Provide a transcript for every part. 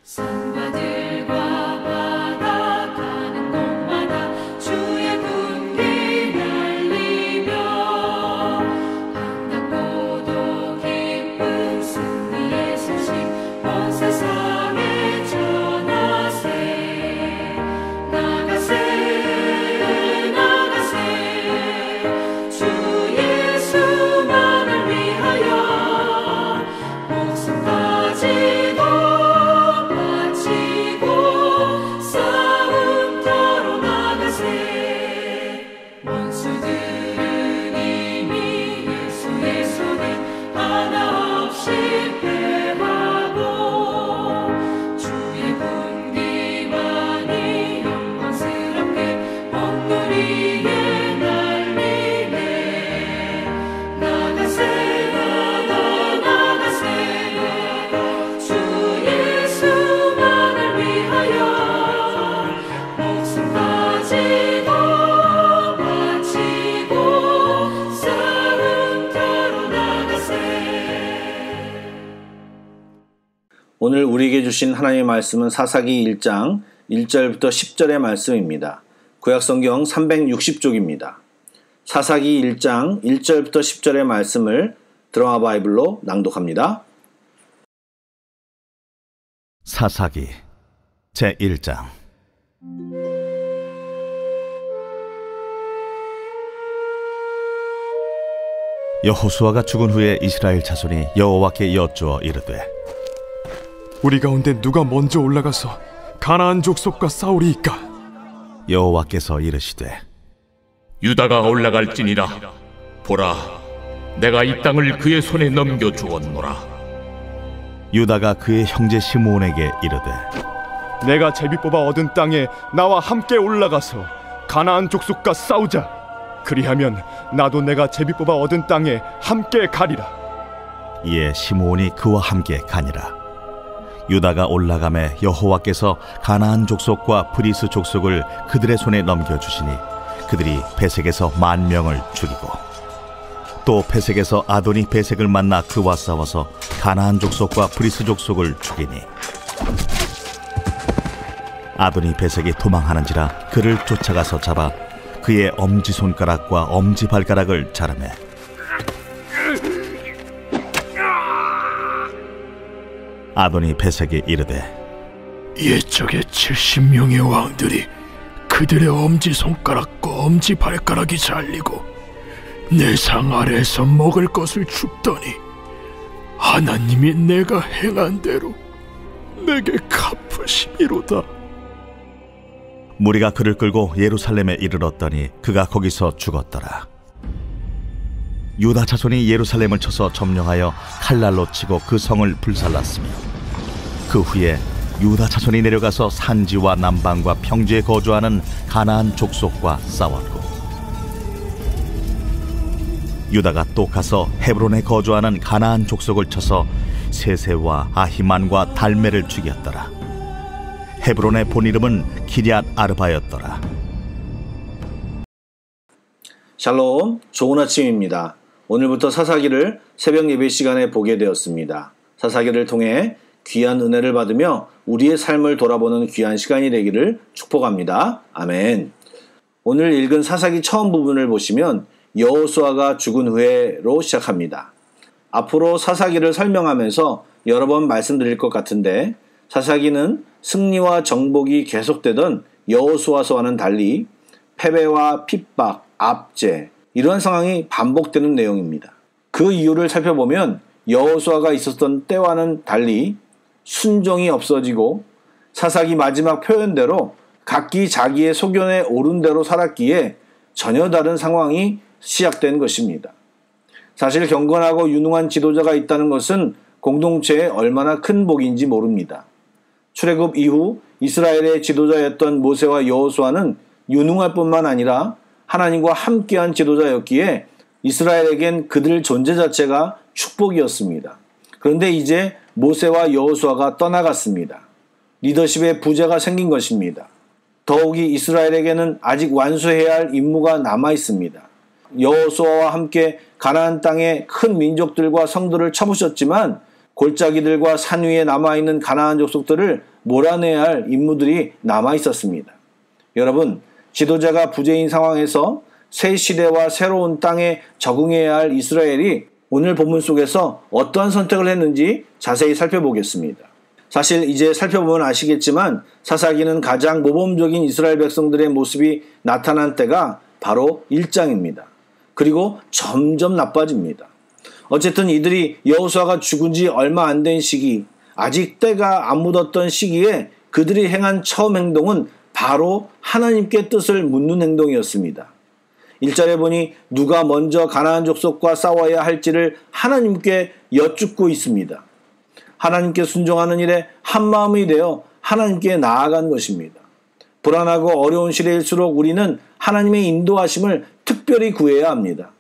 산과들과 바다 가는 곳마다 주의 군기 날리며 반갑고도 기쁜 승리의 소식 온 세상에 전하세. 나가세 나가세 주 예수만을 위하여 목숨까지도 바치고 싸움터로 나가세. 원수들은 이미 예수의 손에 하나 없이 패하고 주의 군기만이 영광스럽게 온 누리에 날리네. 나가세 나가세 주 예수만을 위하여 목숨까지도 바치고 싸움터로 나가세. 오늘 우리에게 주신 하나님의 말씀은 사사기 1장 1절부터 10절의 말씀입니다. 구약성경 360쪽입니다. 사사기 1장 1절부터 10절의 말씀을 드라마 바이블로 낭독합니다. 사사기 제1장. 여호수아가 죽은 후에 이스라엘 자손이 여호와께 여쭈어 이르되, 우리 가운데 누가 먼저 올라가서 가나안 족속과 싸우리이까? 여호와께서 이르시되, 유다가 올라갈지니라. 보라, 내가 이 땅을 그의 손에 넘겨 주었노라. 유다가 그의 형제 시므온에게 이르되, 내가 제비 뽑아 얻은 땅에 나와 함께 올라가서 가나안 족속과 싸우자. 그리하면 나도 내가 제비 뽑아 얻은 땅에 함께 가리라. 이에 시므온이 그와 함께 가니라. 유다가 올라가매 여호와께서 가나안 족속과 브리스 족속을 그들의 손에 넘겨주시니 그들이 베색에서 10,000명을 죽이고, 또 베색에서 아도니 베색을 만나 그와 싸워서 가나안 족속과 브리스 족속을 죽이니, 아도니 베색이 도망하는지라 그를 쫓아가서 잡아 그의 엄지손가락과 엄지발가락을 자르매, 아도니 베색이 이르되, 옛적의 70명의 왕들이 그들의 엄지손가락과 엄지발가락이 잘리고 내 상 아래에서 먹을 것을 줍더니 하나님이 내가 행한 대로 내게 갚으심이로다. 무리가 그를 끌고 예루살렘에 이르렀더니 그가 거기서 죽었더라. 유다 자손이 예루살렘을 쳐서 점령하여 칼날로 치고 그 성을 불살랐으며, 그 후에 유다 자손이 내려가서 산지와 남방과 평지에 거주하는 가나안 족속과 싸웠고, 유다가 또 가서 헤브론에 거주하는 가나안 족속을 쳐서 세세와 아히만과 달메를 죽였더라. 헤브론의 본 이름은 기럇 아르바였더라. 샬롬, 좋은 아침입니다. 오늘부터 사사기를 새벽 예배 시간에 보게 되었습니다. 사사기를 통해 귀한 은혜를 받으며 우리의 삶을 돌아보는 귀한 시간이 되기를 축복합니다. 아멘. 오늘 읽은 사사기 처음 부분을 보시면 여호수아가 죽은 후에로 시작합니다. 앞으로 사사기를 설명하면서 여러 번 말씀드릴 것 같은데, 사사기는 승리와 정복이 계속되던 여호수아서와는 달리 패배와 핍박, 압제, 이러한 상황이 반복되는 내용입니다. 그 이유를 살펴보면 여호수아가 있었던 때와는 달리 순종이 없어지고 사사기 마지막 표현대로 각기 자기의 소견에 옳은 대로 살았기에 전혀 다른 상황이 시작된 것입니다. 사실 경건하고 유능한 지도자가 있다는 것은 공동체에 얼마나 큰 복인지 모릅니다. 출애굽 이후 이스라엘의 지도자였던 모세와 여호수아는 유능할 뿐만 아니라 하나님과 함께한 지도자였기에 이스라엘에겐 그들 존재 자체가 축복이었습니다. 그런데 이제 모세와 여호수아가 떠나갔습니다. 리더십에 부재가 생긴 것입니다. 더욱이 이스라엘에게는 아직 완수해야 할 임무가 남아 있습니다. 여호수아와 함께 가나안 땅의 큰 민족들과 성들을 쳐부셨지만 골짜기들과 산 위에 남아있는 가나안 족속들을 몰아내야 할 임무들이 남아있었습니다. 여러분, 지도자가 부재인 상황에서 새 시대와 새로운 땅에 적응해야 할 이스라엘이 오늘 본문 속에서 어떠한 선택을 했는지 자세히 살펴보겠습니다. 사실 이제 살펴보면 아시겠지만 사사기는 가장 모범적인 이스라엘 백성들의 모습이 나타난 때가 바로 1장입니다. 그리고 점점 나빠집니다. 어쨌든 이들이 여호수아가 죽은 지 얼마 안 된 시기, 아직 때가 안 묻었던 시기에 그들이 행한 처음 행동은 바로 하나님께 뜻을 묻는 행동이었습니다. 1절에 보니 누가 먼저 가나안 족속과 싸워야 할지를 하나님께 여쭙고 있습니다. 하나님께 순종하는 일에 한마음이 되어 하나님께 나아간 것입니다. 불안하고 어려운 시대일수록 우리는 하나님의 인도하심을 특별히 구해야 합니다.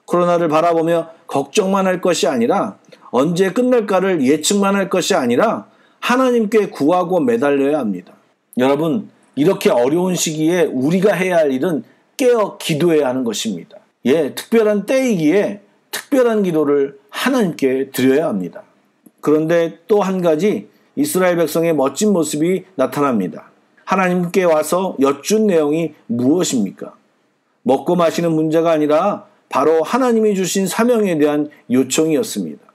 코로나를 바라보며 걱정만 할 것이 아니라 언제 끝날까를 예측만 할 것이 아니라 하나님께 구하고 매달려야 합니다. 여러분, 이렇게 어려운 시기에 우리가 해야 할 일은 깨어 기도해야 하는 것입니다. 특별한 때이기에 특별한 기도를 하나님께 드려야 합니다. 그런데 또 한 가지 이스라엘 백성의 멋진 모습이 나타납니다. 하나님께 와서 여쭌 내용이 무엇입니까? 먹고 마시는 문제가 아니라 바로 하나님이 주신 사명에 대한 요청이었습니다.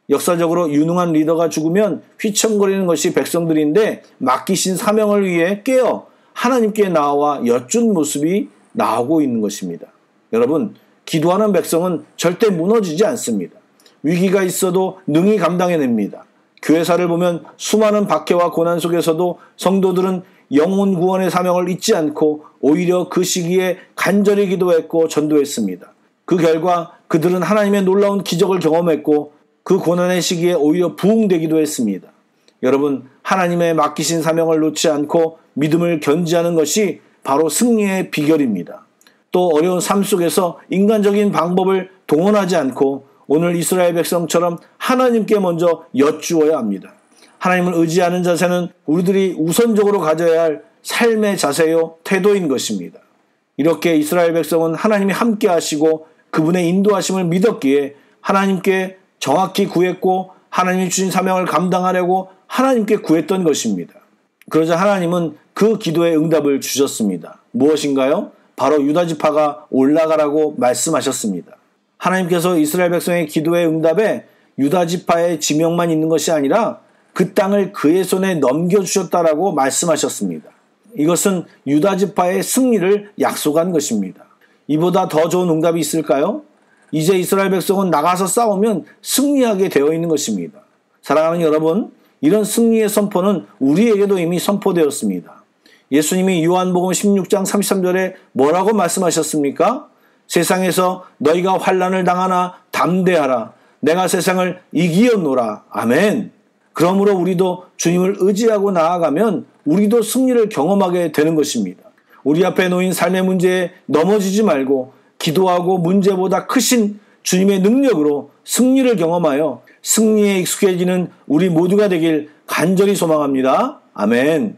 역사적으로 유능한 리더가 죽으면 휘청거리는 것이 백성들인데 맡기신 사명을 위해 깨어 하나님께 나와 여쭌 모습이 나오고 있는 것입니다. 여러분, 기도하는 백성은 절대 무너지지 않습니다. 위기가 있어도 능히 감당해냅니다. 교회사를 보면 수많은 박해와 고난 속에서도 성도들은 영혼 구원의 사명을 잊지 않고 오히려 그 시기에 간절히 기도했고 전도했습니다. 그 결과 그들은 하나님의 놀라운 기적을 경험했고 그 고난의 시기에 오히려 부흥되기도 했습니다. 여러분, 하나님의 맡기신 사명을 놓지 않고 믿음을 견지하는 것이 바로 승리의 비결입니다. 또 어려운 삶 속에서 인간적인 방법을 동원하지 않고 오늘 이스라엘 백성처럼 하나님께 먼저 여쭈어야 합니다. 하나님을 의지하는 자세는 우리들이 우선적으로 가져야 할 삶의 자세요, 태도인 것입니다. 이렇게 이스라엘 백성은 하나님이 함께 하시고 그분의 인도하심을 믿었기에 하나님께 정확히 구했고 하나님이 주신 사명을 감당하려고 하나님께 구했던 것입니다. 그러자 하나님은 그 기도의 응답을 주셨습니다. 무엇인가요? 바로 유다지파가 올라가라고 말씀하셨습니다. 하나님께서 이스라엘 백성의 기도의 응답에 유다지파의 지명만 있는 것이 아니라 그 땅을 그의 손에 넘겨주셨다라고 말씀하셨습니다. 이것은 유다지파의 승리를 약속한 것입니다. 이보다 더 좋은 응답이 있을까요? 이제 이스라엘 백성은 나가서 싸우면 승리하게 되어 있는 것입니다. 사랑하는 여러분, 이런 승리의 선포는 우리에게도 이미 선포되었습니다. 예수님이 요한복음 16장 33절에 뭐라고 말씀하셨습니까? 세상에서 너희가 환난을 당하나 담대하라. 내가 세상을 이기었노라. 아멘. 그러므로 우리도 주님을 의지하고 나아가면 우리도 승리를 경험하게 되는 것입니다. 우리 앞에 놓인 삶의 문제에 넘어지지 말고 기도하고 문제보다 크신 주님의 능력으로 승리를 경험하여 승리에 익숙해지는 우리 모두가 되길 간절히 소망합니다. 아멘.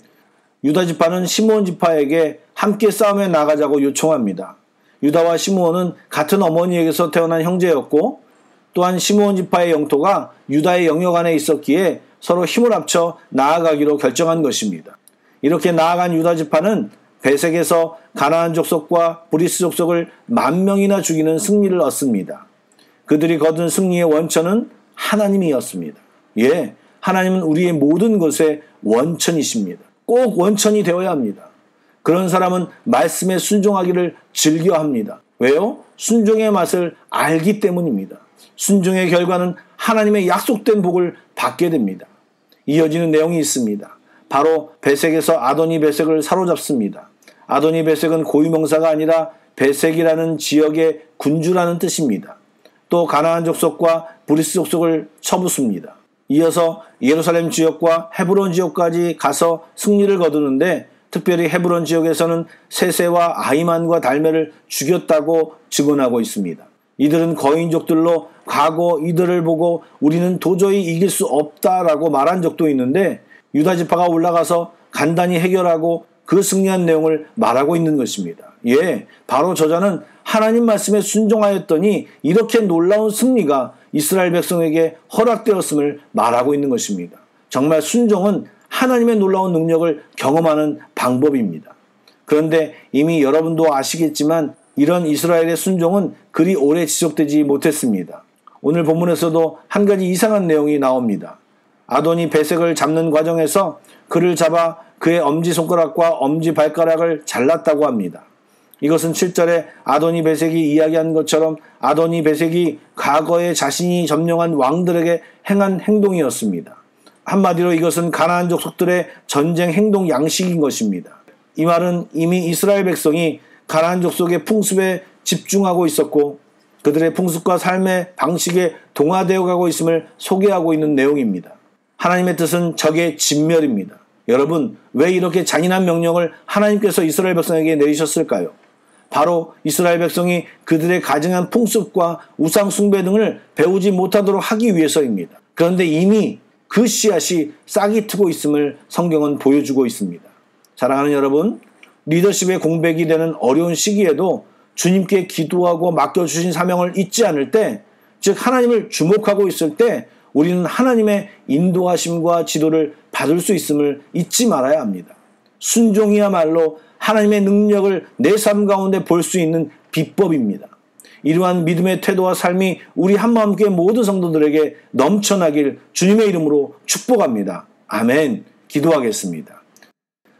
유다지파는 시므온 지파에게 함께 싸움에 나가자고 요청합니다. 유다와 시므온은 같은 어머니에게서 태어난 형제였고 또한 시므온 지파의 영토가 유다의 영역 안에 있었기에 서로 힘을 합쳐 나아가기로 결정한 것입니다. 이렇게 나아간 유다지파는 베색에서 가나안 족속과 브리스 족속을 10,000명이나 죽이는 승리를 얻습니다. 그들이 거둔 승리의 원천은 하나님이었습니다. 하나님은 우리의 모든 것의 원천이십니다. 꼭 원천이 되어야 합니다. 그런 사람은 말씀에 순종하기를 즐겨합니다. 왜요? 순종의 맛을 알기 때문입니다. 순종의 결과는 하나님의 약속된 복을 받게 됩니다. 이어지는 내용이 있습니다. 바로 베색에서 아도니 베색을 사로잡습니다. 아도니 베색은 고유명사가 아니라 베색이라는 지역의 군주라는 뜻입니다. 또 가나안 족속과 브리스 족속을 쳐붓습니다. 이어서 예루살렘 지역과 헤브론 지역까지 가서 승리를 거두는데 특별히 헤브론 지역에서는 세세와 아히만과 달메를 죽였다고 증언하고 있습니다. 이들은 거인족들로 과거 이들을 보고 우리는 도저히 이길 수 없다라고 말한 적도 있는데 유다지파가 올라가서 간단히 해결하고 그 승리한 내용을 말하고 있는 것입니다. 바로 저자는 하나님 말씀에 순종하였더니 이렇게 놀라운 승리가 이스라엘 백성에게 허락되었음을 말하고 있는 것입니다. 정말 순종은 하나님의 놀라운 능력을 경험하는 방법입니다. 그런데 이미 여러분도 아시겠지만 이런 이스라엘의 순종은 그리 오래 지속되지 못했습니다. 오늘 본문에서도 한 가지 이상한 내용이 나옵니다. 아도니 베색을 잡는 과정에서 그를 잡아 그의 엄지손가락과 엄지발가락을 잘랐다고 합니다. 이것은 7절에 아도니 베색이 이야기한 것처럼 아도니 베색이 과거에 자신이 점령한 왕들에게 행한 행동이었습니다. 한마디로 이것은 가나안 족속들의 전쟁 행동 양식인 것입니다. 이 말은 이미 이스라엘 백성이 가나안 족속의 풍습에 집중하고 있었고 그들의 풍습과 삶의 방식에 동화되어 가고 있음을 소개하고 있는 내용입니다. 하나님의 뜻은 적의 진멸입니다. 여러분, 왜 이렇게 잔인한 명령을 하나님께서 이스라엘 백성에게 내리셨을까요? 바로 이스라엘 백성이 그들의 가증한 풍습과 우상 숭배 등을 배우지 못하도록 하기 위해서입니다. 그런데 이미 그 씨앗이 싹이 트고 있음을 성경은 보여주고 있습니다. 사랑하는 여러분, 리더십의 공백이 되는 어려운 시기에도 주님께 기도하고 맡겨주신 사명을 잊지 않을 때, 즉 하나님을 주목하고 있을 때 우리는 하나님의 인도하심과 지도를 받을 수 있음을 잊지 말아야 합니다. 순종이야말로 하나님의 능력을 내 삶 가운데 볼 수 있는 비법입니다. 이러한 믿음의 태도와 삶이 우리 한마음교회 모든 성도들에게 넘쳐나길 주님의 이름으로 축복합니다. 아멘. 기도하겠습니다.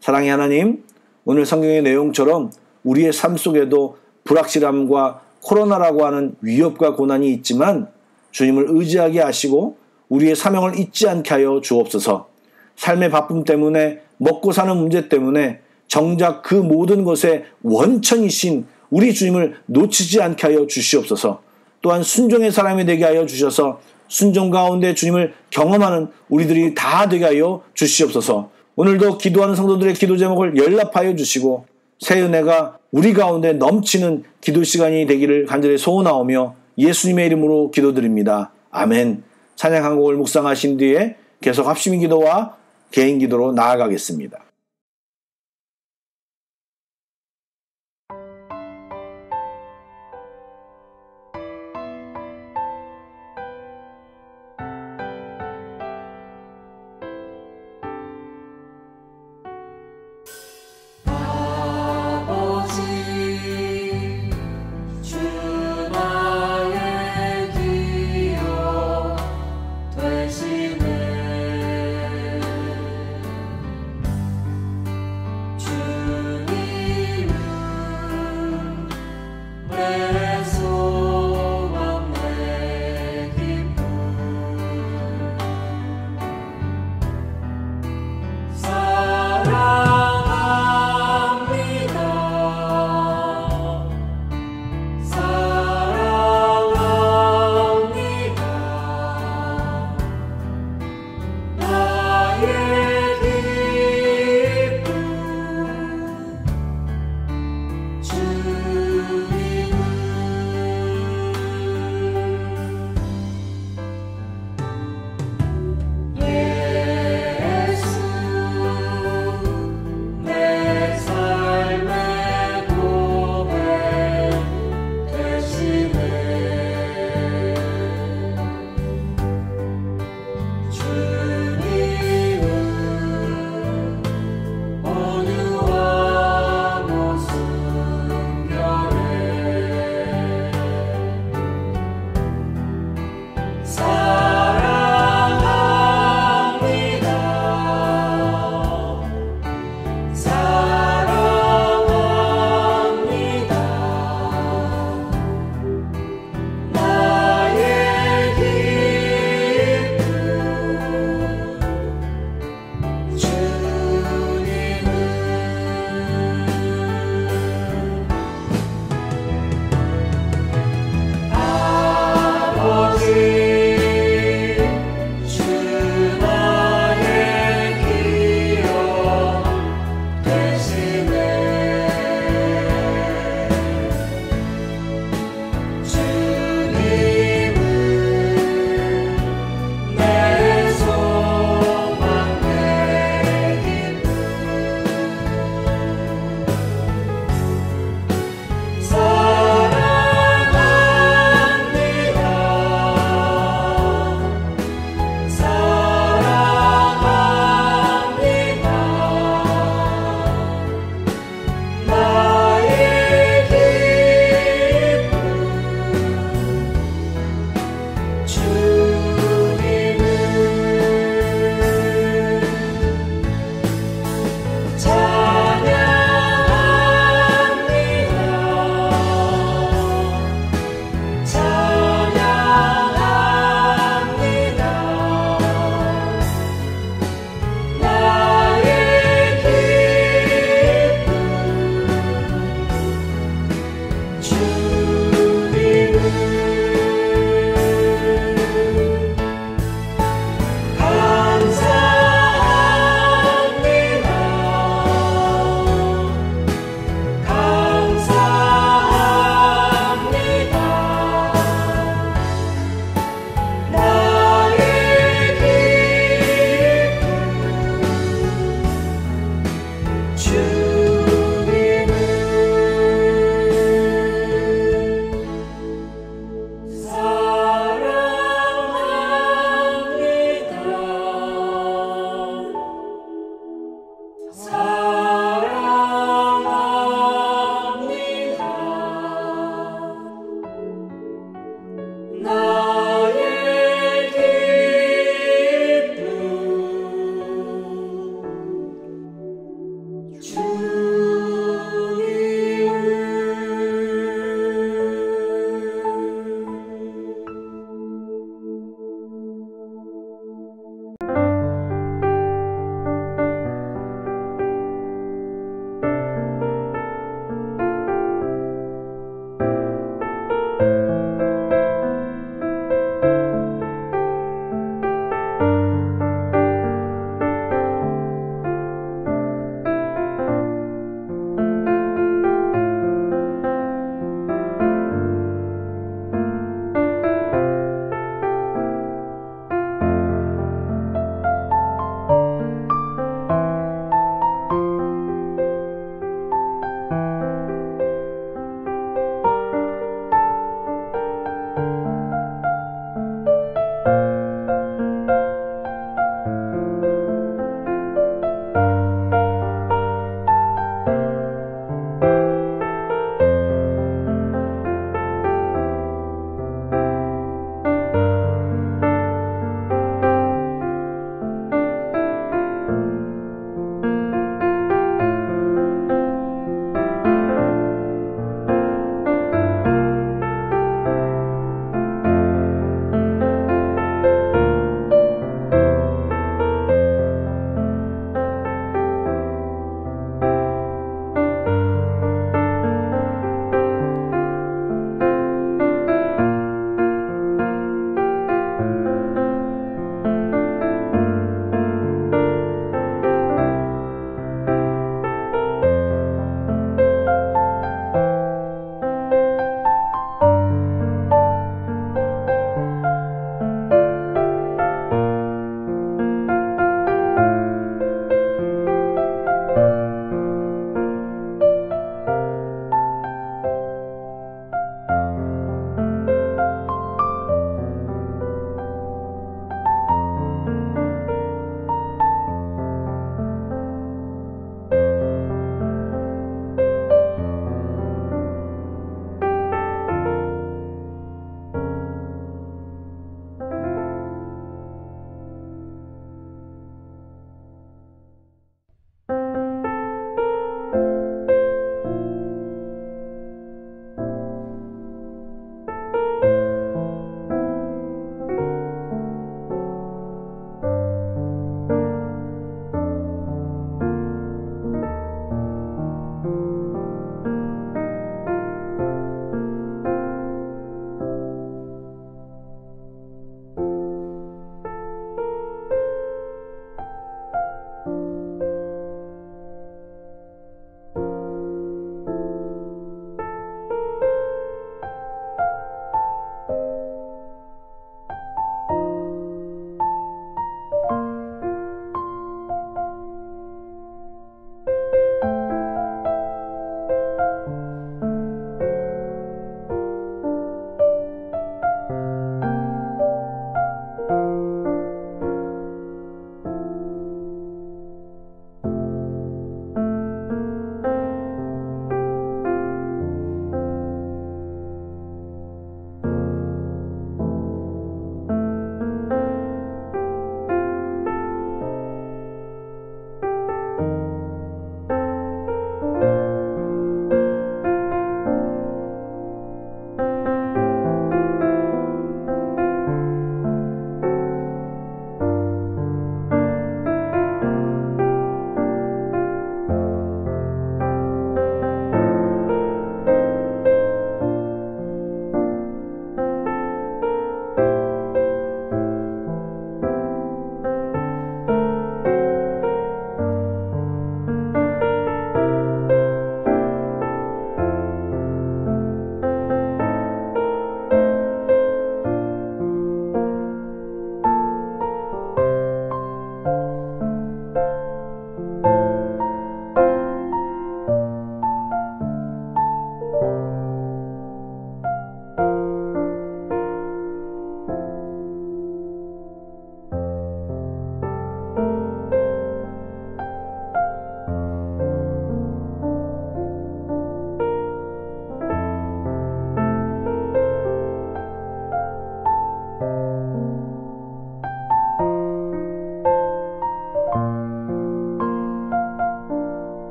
사랑의 하나님, 오늘 성경의 내용처럼 우리의 삶 속에도 불확실함과 코로나라고 하는 위협과 고난이 있지만 주님을 의지하게 하시고 우리의 사명을 잊지 않게 하여 주옵소서. 삶의 바쁨 때문에 먹고 사는 문제 때문에 정작 그 모든 것에 원천이신 우리 주님을 놓치지 않게 하여 주시옵소서. 또한 순종의 사람이 되게 하여 주셔서 순종 가운데 주님을 경험하는 우리들이 다 되게 하여 주시옵소서. 오늘도 기도하는 성도들의 기도 제목을 연락하여 주시고 새 은혜가 우리 가운데 넘치는 기도 시간이 되기를 간절히 소원하오며 예수님의 이름으로 기도드립니다. 아멘. 찬양 한 곡을 묵상하신 뒤에 계속 합심 기도와 개인 기도로 나아가겠습니다.